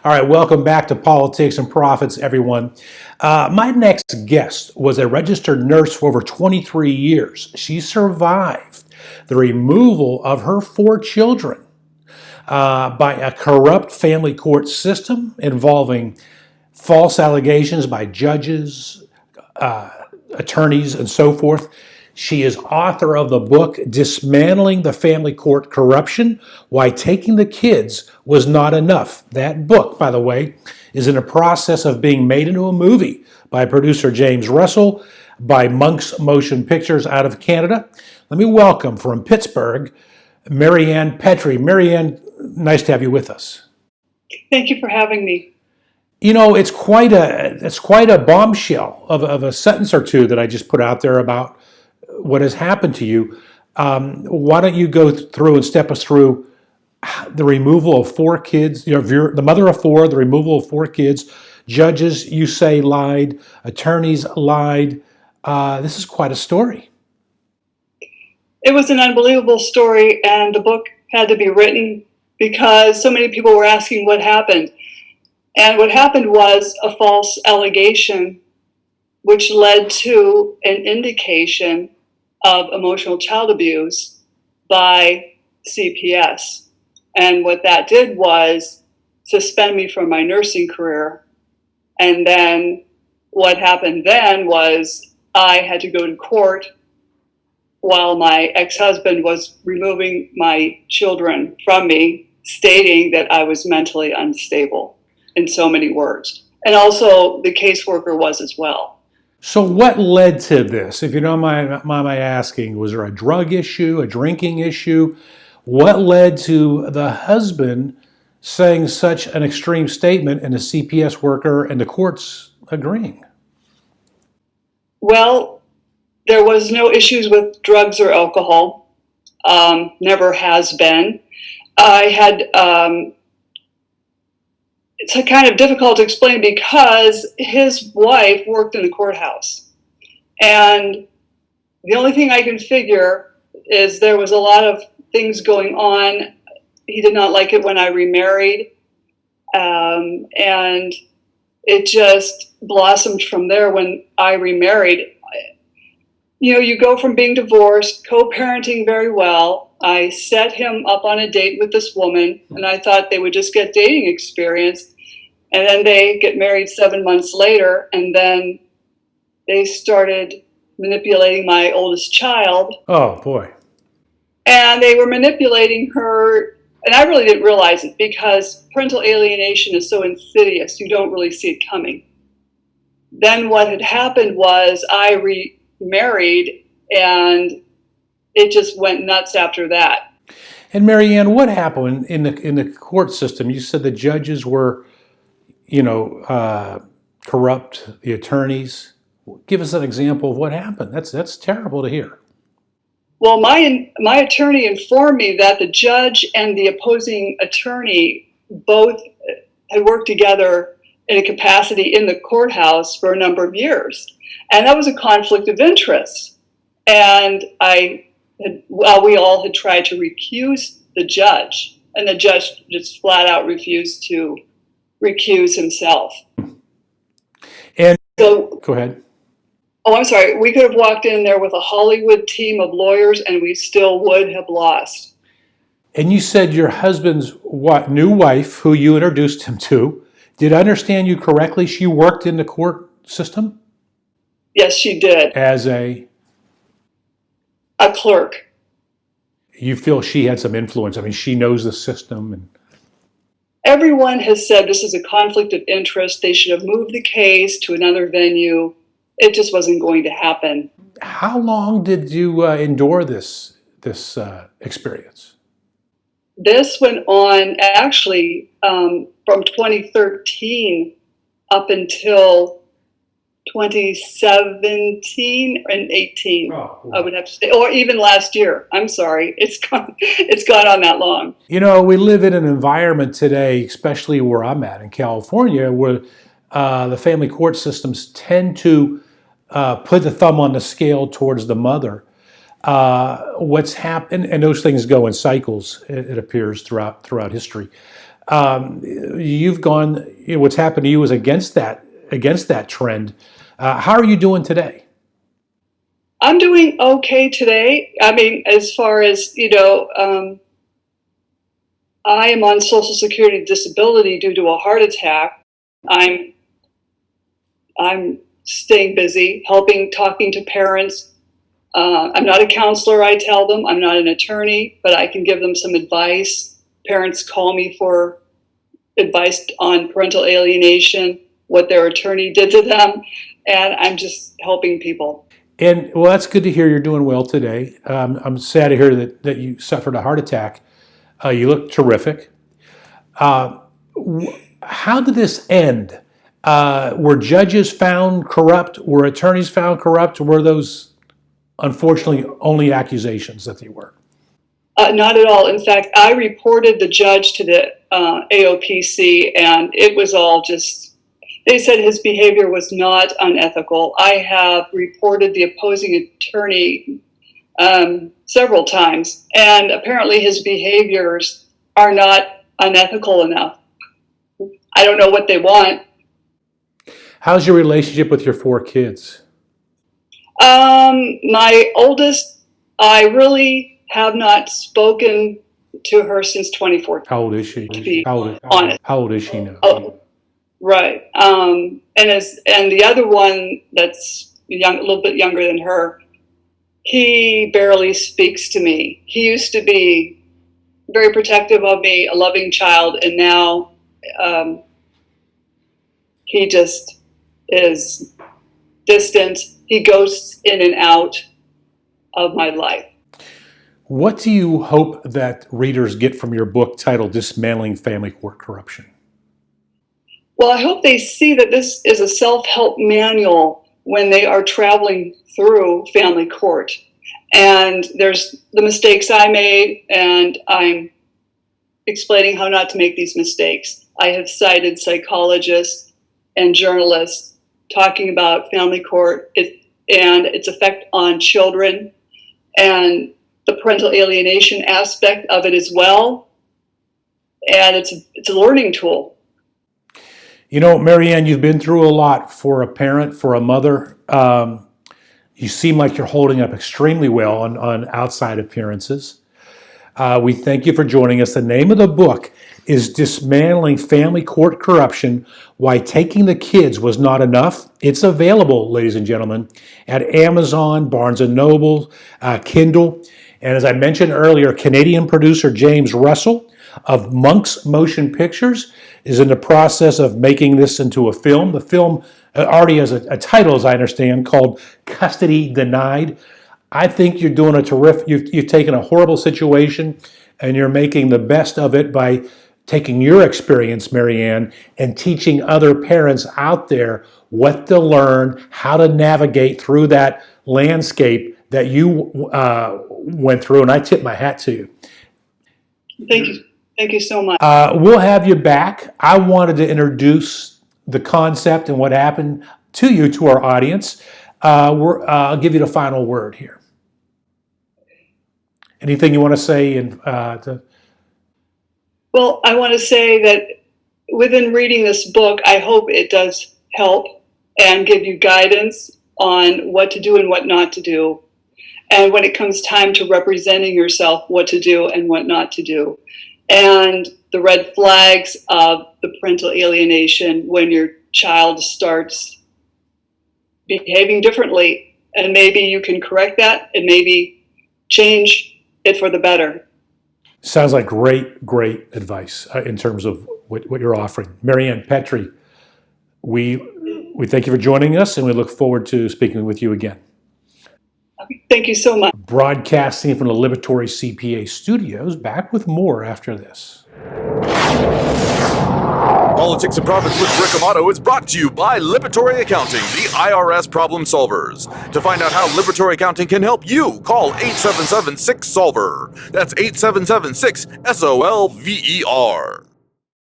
All right, welcome back to Politics and Profits, everyone. My next guest was a registered nurse for over 23 years. She survived the removal of her 4 children by a corrupt family court system involving false allegations by judges, attorneys, and so forth. She is author of the book, Dismantling the Family Court Corruption, Why Taking the Kids Was Not Enough. That book, by the way, is in the process of being made into a movie by producer James Russell, by Monk's Motion Pictures out of Canada. Let me welcome from Pittsburgh, Maryann Petri. Maryann, nice to have you with us. Thank you for having me. You know, it's quite a bombshell of a sentence or two that I just put out there about what has happened to you. Why don't you go through and step us through the removal of 4 kids, the mother of 4, the removal of 4 kids, judges, you say, lied, attorneys lied. This is quite a story. It was an unbelievable story, and the book had to be written because so many people were asking what happened. And what happened was a false allegation, which led to an indication of emotional child abuse by CPS. And what that did was suspend me from my nursing career. And then what happened then was I had to go to court while my ex-husband was removing my children from me, stating that I was mentally unstable in so many words. And also the caseworker was as well. So what led to this? If you don't mind my asking, was there a drug issue, a drinking issue? What led to the husband saying such an extreme statement and the CPS worker and the courts agreeing? Well, there was no issues with drugs or alcohol. Never has been. I had, it's kind of difficult to explain because his wife worked in the courthouse. And the only thing I can figure is there was a lot of things going on. He did not like it when I remarried. And it just blossomed from there when I remarried. You know, you go from being divorced, co-parenting very well. I set him up on a date with this woman, and I thought they would just get dating experience. And then they get married 7 months later, and then they started manipulating my oldest child. Oh, boy. And they were manipulating her, and I really didn't realize it because parental alienation is so insidious, you don't really see it coming. Then what had happened was I remarried, and it just went nuts after that. And Maryann, what happened in the court system? You said the judges were, corrupt, the attorneys. Give us an example of what happened. That's terrible to hear. Well, my attorney informed me that the judge and the opposing attorney both had worked together in a capacity in the courthouse for a number of years. And that was a conflict of interest. And we all had tried to recuse the judge, and the judge just flat out refused to recuse himself. And so, go ahead. Oh, I'm sorry. We could have walked in there with a Hollywood team of lawyers, and we still would have lost. And you said your husband's new wife, who you introduced him to, did I understand you correctly? She worked in the court system? Yes, she did. As a clerk. You feel she had some influence? I mean, she knows the system. And everyone has said this is a conflict of interest. They should have moved the case to another venue. It just wasn't going to happen. How long did you endure this experience? This went on actually from 2013 up until 2017 and 18. Oh, wow. I would have to say, or even last year. I'm sorry, it's gone on that long. You know, we live in an environment today, especially where I'm at in California, where the family court systems tend to put the thumb on the scale towards the mother. What's happened, and those things go in cycles, it appears throughout history. You've gone. What's happened to you is against that trend. How are you doing today? I'm doing okay today. I mean, as far as, I am on Social Security disability due to a heart attack. I'm I'm staying busy, helping, talking to parents. I'm not a counselor, I tell them. I'm not an attorney, but I can give them some advice. Parents call me for advice on parental alienation, what their attorney did to them, and I'm just helping people. And well, that's good to hear you're doing well today. I'm sad to hear that you suffered a heart attack. You look terrific. Uh, how did this end? Were judges found corrupt? Were attorneys found corrupt? Or were those unfortunately only accusations that they were? Not at all. In fact, I reported the judge to the AOPC, and it was all just, they said his behavior was not unethical. I have reported the opposing attorney several times, and apparently his behaviors are not unethical enough. I don't know what they want. How's your relationship with your 4 kids? My oldest, I really have not spoken to her since 2014. How old is she? To be How honest. old is she now? Oh, right. And the other one that's young, a little bit younger than her, he barely speaks to me. He used to be very protective of me, a loving child, and now he just is distant. He goes in and out of my life. What do you hope that readers get from your book titled Dismantling Family Court Corruption? Well, I hope they see that this is a self-help manual when they are traveling through family court. And there's the mistakes I made, and I'm explaining how not to make these mistakes. I have cited psychologists and journalists talking about family court and its effect on children and the parental alienation aspect of it as well. And it's a learning tool. You know, Maryann, you've been through a lot for a parent, for a mother. You seem like you're holding up extremely well on outside appearances. We thank you for joining us. The name of the book is Dismantling Family Court Corruption, Why Taking the Kids Was Not Enough. It's available, ladies and gentlemen, at Amazon, Barnes & Noble, Kindle. And as I mentioned earlier, Canadian producer James Russell of Monk's Motion Pictures is in the process of making this into a film. The film already has a title, as I understand, called Custody Denied. I think you're doing a terrific, you've taken a horrible situation and you're making the best of it by taking your experience, Maryann, and teaching other parents out there what to learn, how to navigate through that landscape that you went through. And I tip my hat to you. Thank you. Thank you so much. We'll have you back. I wanted to introduce the concept and what happened to you to our audience. I'll give you the final word here. Anything you want to say? Well, I want to say that within reading this book, I hope it does help and give you guidance on what to do and what not to do. And when it comes time to representing yourself, what to do and what not to do. And the red flags of the parental alienation when your child starts behaving differently. And maybe you can correct that and maybe change it for the better. Sounds like great advice in terms of what you're offering. Maryann Petri, we thank you for joining us and we look forward to speaking with you again. Thank you so much. Broadcasting from the Liberatory CPA studios, back with more after this. Politics and Profits with Rick Amato is brought to you by Liberatory Accounting, the IRS problem solvers. To find out how Liberatory Accounting can help you, call 877-6-SOLVER. That's 877-6-SOLVER.